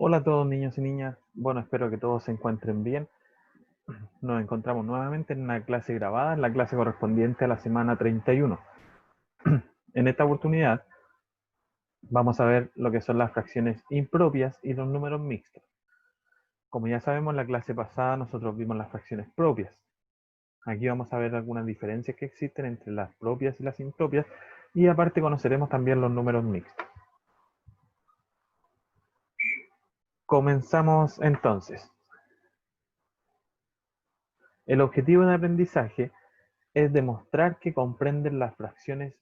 Hola a todos niños y niñas. Bueno, espero que todos se encuentren bien. Nos encontramos nuevamente en una clase grabada, en la clase correspondiente a la semana 31. En esta oportunidad vamos a ver lo que son las fracciones impropias y los números mixtos. Como ya sabemos, en la clase pasada nosotros vimos las fracciones propias. Aquí vamos a ver algunas diferencias que existen entre las propias y las impropias, y aparte conoceremos también los números mixtos. Comenzamos entonces. El objetivo de aprendizaje es demostrar que comprenden las fracciones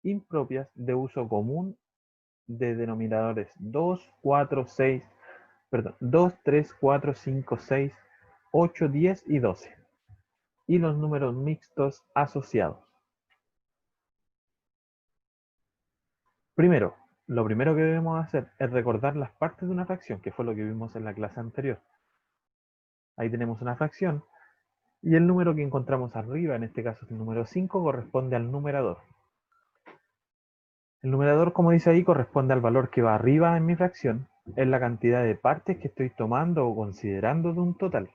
impropias de uso común de denominadores 2, 4, 6, perdón, 2, 3, 4, 5, 6, 8, 10 y 12, y los números mixtos asociados. Primero, lo primero que debemos hacer es recordar las partes de una fracción, que fue lo que vimos en la clase anterior. Ahí tenemos una fracción, y el número que encontramos arriba, en este caso es el número 5, corresponde al numerador. El numerador, como dice ahí, corresponde al valor que va arriba en mi fracción, es la cantidad de partes que estoy tomando o considerando de un total.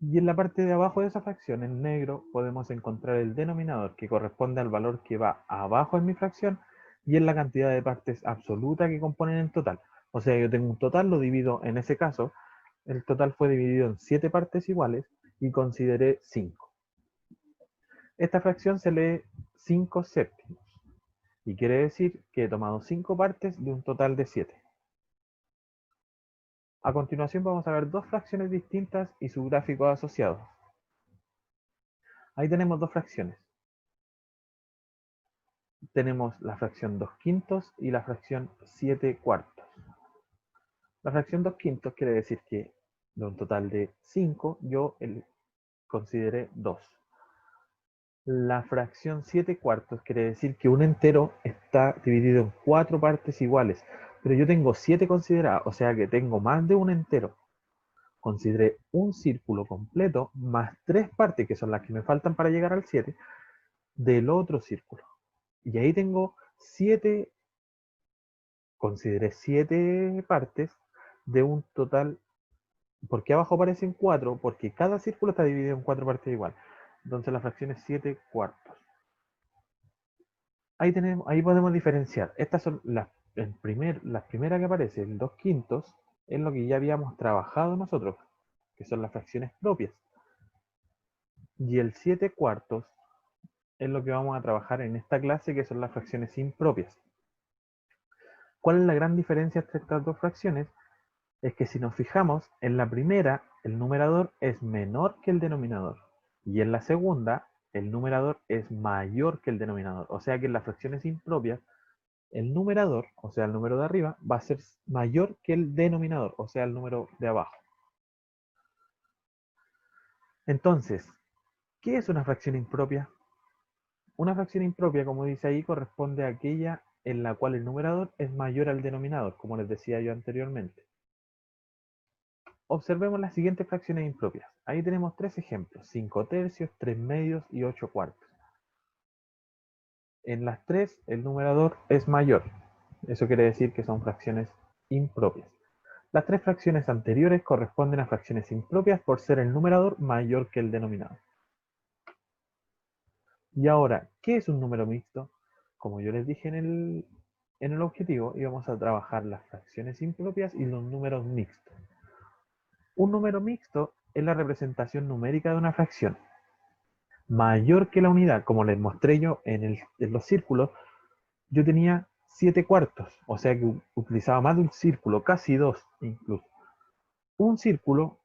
Y en la parte de abajo de esa fracción, en negro, podemos encontrar el denominador, que corresponde al valor que va abajo en mi fracción, y es la cantidad de partes absoluta que componen el total. O sea, yo tengo un total, lo divido, en ese caso, el total fue dividido en 7 partes iguales, y consideré 5. Esta fracción se lee 5 séptimos. Y quiere decir que he tomado 5 partes de un total de 7. A continuación vamos a ver dos fracciones distintas y su gráfico asociado. Ahí tenemos dos fracciones. Tenemos la fracción 2 quintos y la fracción 7 cuartos. La fracción 2 quintos quiere decir que de un total de 5 yo consideré 2. La fracción 7 cuartos quiere decir que un entero está dividido en 4 partes iguales, pero yo tengo 7 consideradas, o sea que tengo más de un entero. Consideré un círculo completo más 3 partes, que son las que me faltan para llegar al 7, del otro círculo. Y ahí tengo 7, consideré 7 partes de un total. ¿Por qué abajo aparecen 4? Porque cada círculo está dividido en 4 partes igual. Entonces la fracción es 7 cuartos. Ahí podemos diferenciar. Estas son las primeras que aparece, el 2 quintos, es lo que ya habíamos trabajado nosotros, que son las fracciones propias. Y el 7 cuartos es lo que vamos a trabajar en esta clase, que son las fracciones impropias. ¿Cuál es la gran diferencia entre estas dos fracciones? Es que si nos fijamos, en la primera el numerador es menor que el denominador, y en la segunda el numerador es mayor que el denominador. O sea que en las fracciones impropias el numerador, o sea el número de arriba, va a ser mayor que el denominador, o sea el número de abajo. Entonces, ¿qué es una fracción impropia? Una fracción impropia, como dice ahí, corresponde a aquella en la cual el numerador es mayor al denominador, como les decía yo anteriormente. Observemos las siguientes fracciones impropias. Ahí tenemos tres ejemplos: 5 tercios, 3 medios y 8 cuartos. En las tres el numerador es mayor. Eso quiere decir que son fracciones impropias. Las tres fracciones anteriores corresponden a fracciones impropias por ser el numerador mayor que el denominador. Y ahora, ¿qué es un número mixto? Como yo les dije en el objetivo, íbamos a trabajar las fracciones impropias y los números mixtos. Un número mixto es la representación numérica de una fracción mayor que la unidad. Como les mostré yo en los círculos, yo tenía 7 cuartos, o sea que utilizaba más de un círculo, casi dos incluso. Un círculo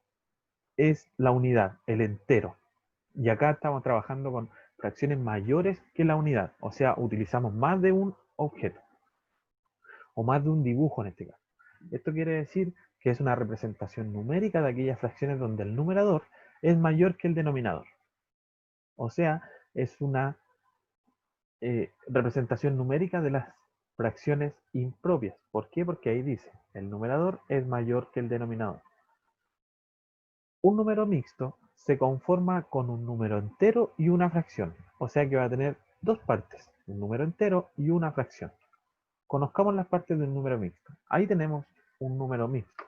es la unidad, el entero. Y acá estamos trabajando con fracciones mayores que la unidad, o sea, utilizamos más de un objeto, o más de un dibujo en este caso. Esto quiere decir que es una representación numérica de aquellas fracciones donde el numerador es mayor que el denominador. O sea, es una representación numérica de las fracciones impropias. ¿Por qué? Porque ahí dice, el numerador es mayor que el denominador. Un número mixto se conforma con un número entero y una fracción. O sea que va a tener dos partes, un número entero y una fracción. Conozcamos las partes del número mixto. Ahí tenemos un número mixto.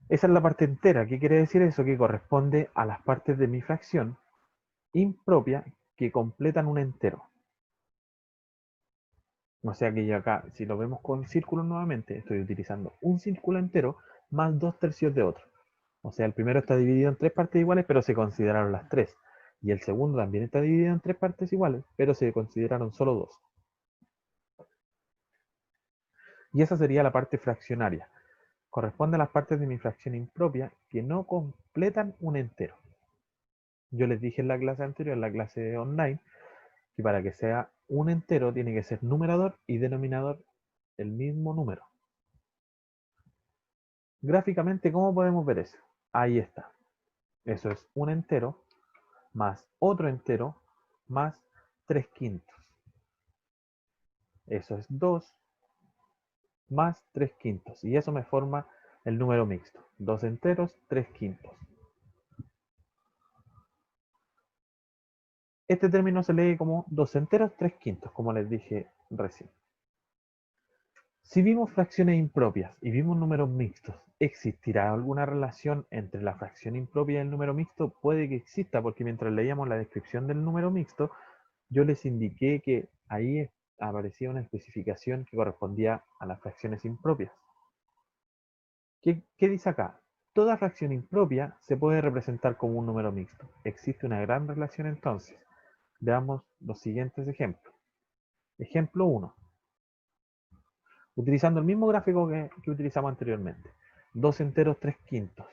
Esa es la parte entera. ¿Qué quiere decir eso? Que corresponde a las partes de mi fracción impropia que completan un entero. O sea que yo acá, si lo vemos con círculos nuevamente, estoy utilizando un círculo entero más 2/3 de otro. O sea, el primero está dividido en tres partes iguales, pero se consideraron las tres. Y el segundo también está dividido en tres partes iguales, pero se consideraron solo dos. Y esa sería la parte fraccionaria. Corresponde a las partes de mi fracción impropia que no completan un entero. Yo les dije en la clase anterior, en la clase online, que para que sea un entero tiene que ser numerador y denominador el mismo número. Gráficamente, ¿cómo podemos ver eso? Ahí está. Eso es un entero más otro entero más 3/5. Eso es 2 más 3/5. Y eso me forma el número mixto. 2 enteros, 3/5. Este término se lee como 2 enteros, 3/5, como les dije recién. Si vimos fracciones impropias y vimos números mixtos, ¿existirá alguna relación entre la fracción impropia y el número mixto? Puede que exista, porque mientras leíamos la descripción del número mixto, yo les indiqué que ahí aparecía una especificación que correspondía a las fracciones impropias. ¿Qué dice acá? Toda fracción impropia se puede representar como un número mixto. Existe una gran relación entonces. Veamos los siguientes ejemplos. Ejemplo 1. Utilizando el mismo gráfico que utilizamos anteriormente. 2 enteros, 3/5.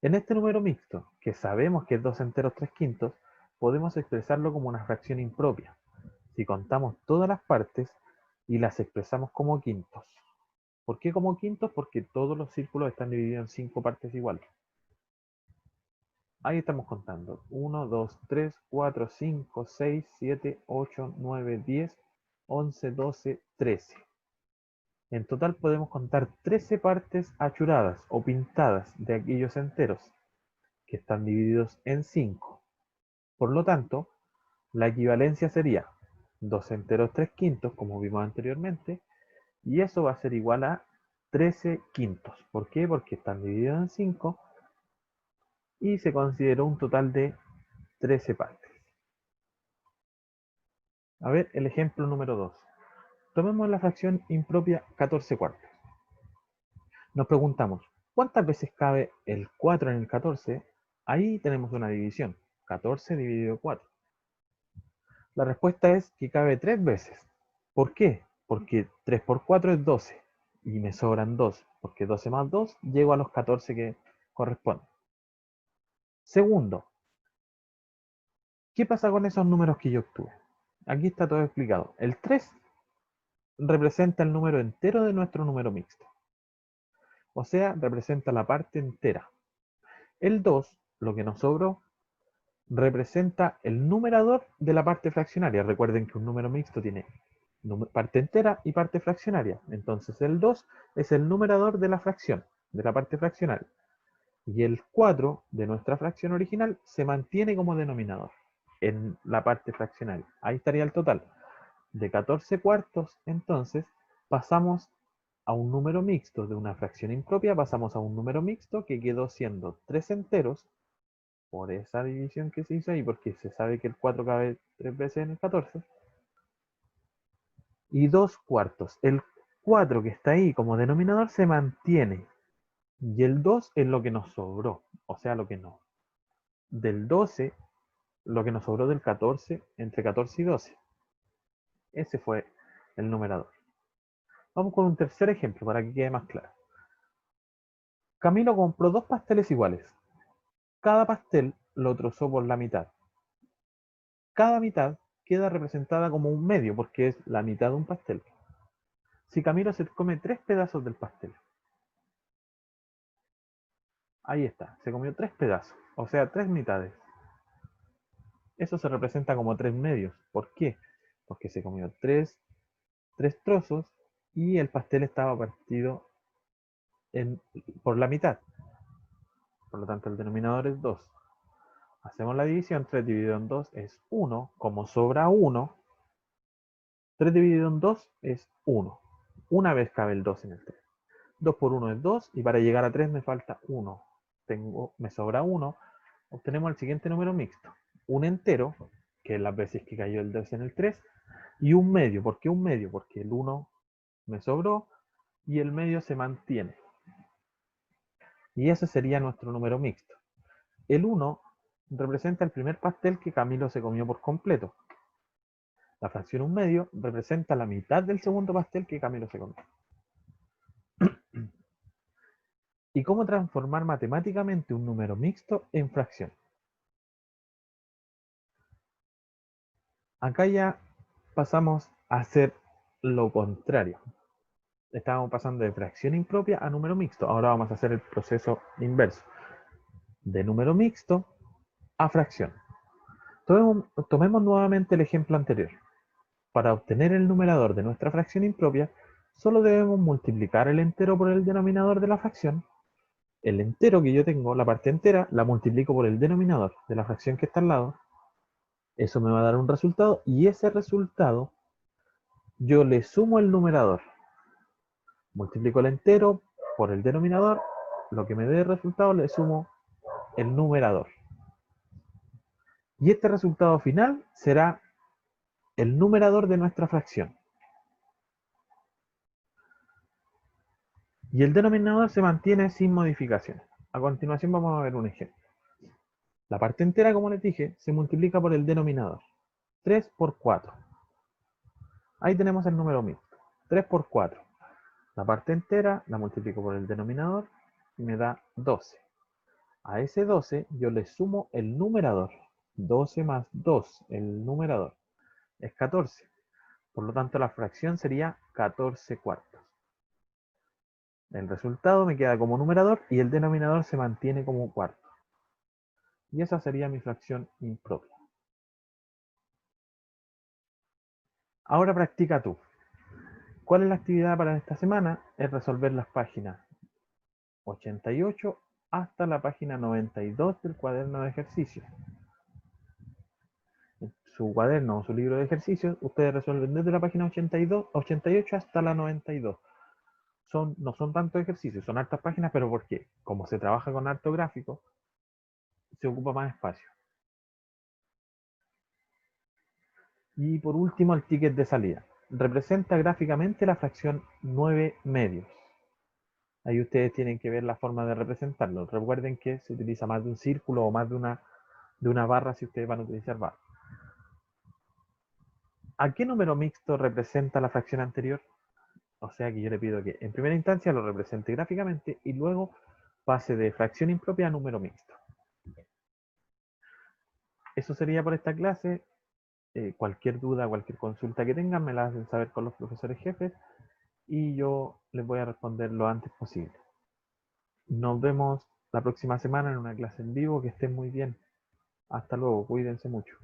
En este número mixto, que sabemos que es 2 enteros, 3/5, podemos expresarlo como una fracción impropia, si contamos todas las partes y las expresamos como quintos. ¿Por qué como quintos? Porque todos los círculos están divididos en 5 partes iguales. Ahí estamos contando. 1, 2, 3, 4, 5, 6, 7, 8, 9, 10, 11, 12, 13. En total podemos contar 13 partes achuradas o pintadas de aquellos enteros, que están divididos en 5. Por lo tanto, la equivalencia sería 2 enteros 3/5, como vimos anteriormente, y eso va a ser igual a 13/5. ¿Por qué? Porque están divididos en 5 y se consideró un total de 13 partes. A ver, el ejemplo número 2. Tomemos la fracción impropia 14/4. Nos preguntamos, ¿cuántas veces cabe el 4 en el 14? Ahí tenemos una división, 14 dividido 4. La respuesta es que cabe 3 veces. ¿Por qué? Porque 3 por 4 es 12 y me sobran 2, porque 12 más 2 llego a los 14 que corresponden. Segundo, ¿qué pasa con esos números que yo obtuve? Aquí está todo explicado. El 3 representa el número entero de nuestro número mixto. O sea, representa la parte entera. El 2, lo que nos sobró, representa el numerador de la parte fraccionaria. Recuerden que un número mixto tiene parte entera y parte fraccionaria. Entonces el 2 es el numerador de la fracción, de la parte fraccionaria. Y el 4 de nuestra fracción original se mantiene como denominador en la parte fraccionaria. Ahí estaría el total. De 14/4, entonces, pasamos a un número mixto. De una fracción impropia pasamos a un número mixto que quedó siendo 3 enteros, por esa división que se hizo ahí, porque se sabe que el 4 cabe 3 veces en el 14, y 2/4. El 4 que está ahí como denominador se mantiene, y el 2 es lo que nos sobró, o sea, lo que no. Del 12, lo que nos sobró del 14, entre 14 y 12. Ese fue el numerador. Vamos con un tercer ejemplo para que quede más claro. Camilo compró 2 pasteles iguales. Cada pastel lo trozó por la mitad. Cada mitad queda representada como un medio porque es la mitad de un pastel. Si Camilo se come 3 pedazos del pastel, ahí está, se comió 3 pedazos, o sea, 3 mitades. Eso se representa como 3 medios. ¿Por qué? Porque se comió 3 trozos y el pastel estaba partido por la mitad. Por lo tanto, el denominador es 2. Hacemos la división, 3 dividido en 2 es 1. Como sobra 1, 3 dividido en 2 es 1. Una vez cabe el 2 en el 3. 2 por 1 es 2 y para llegar a 3 me falta 1. Me sobra 1. Obtenemos el siguiente número mixto. Un entero, que es las veces que cayó el 2 en el 3, y un medio. ¿Por qué un medio? Porque el 1 me sobró y el medio se mantiene. Y ese sería nuestro número mixto. El 1 representa el primer pastel que Camilo se comió por completo. La fracción 1 medio representa la mitad del segundo pastel que Camilo se comió. ¿Y cómo transformar matemáticamente un número mixto en fracción? Acá ya pasamos a hacer lo contrario. Estábamos pasando de fracción impropia a número mixto. Ahora vamos a hacer el proceso inverso. De número mixto a fracción. Tomemos nuevamente el ejemplo anterior. Para obtener el numerador de nuestra fracción impropia, solo debemos multiplicar el entero por el denominador de la fracción. El entero que yo tengo, la parte entera, la multiplico por el denominador de la fracción que está al lado. Eso me va a dar un resultado y ese resultado yo le sumo el numerador. Multiplico el entero por el denominador, lo que me dé el resultado le sumo el numerador. Y este resultado final será el numerador de nuestra fracción. Y el denominador se mantiene sin modificaciones. A continuación vamos a ver un ejemplo. La parte entera, como les dije, se multiplica por el denominador. 3 por 4. Ahí tenemos el número mixto. 3 por 4. La parte entera la multiplico por el denominador y me da 12. A ese 12 yo le sumo el numerador. 12 más 2, el numerador, es 14. Por lo tanto, la fracción sería 14 cuartos. El resultado me queda como numerador y el denominador se mantiene como cuarto. Y esa sería mi fracción impropia. Ahora practica tú. ¿Cuál es la actividad para esta semana? Es resolver las páginas 88 hasta la página 92 del cuaderno de ejercicios. Su cuaderno o su libro de ejercicios, ustedes resuelven desde la página 88 hasta la 92. No son tantos ejercicios, son hartas páginas, pero porque como se trabaja con harto gráfico, se ocupa más espacio. Y por último, el ticket de salida. Representa gráficamente la fracción 9 medios. Ahí ustedes tienen que ver la forma de representarlo. Recuerden que se utiliza más de un círculo o más de una barra si ustedes van a utilizar barra. ¿A qué número mixto representa la fracción anterior? O sea que yo le pido que en primera instancia lo represente gráficamente y luego pase de fracción impropia a número mixto. Eso sería por esta clase. Cualquier duda, cualquier consulta que tengan, me la hacen saber con los profesores jefes y yo les voy a responder lo antes posible. Nos vemos la próxima semana en una clase en vivo. Que estén muy bien. Hasta luego. Cuídense mucho.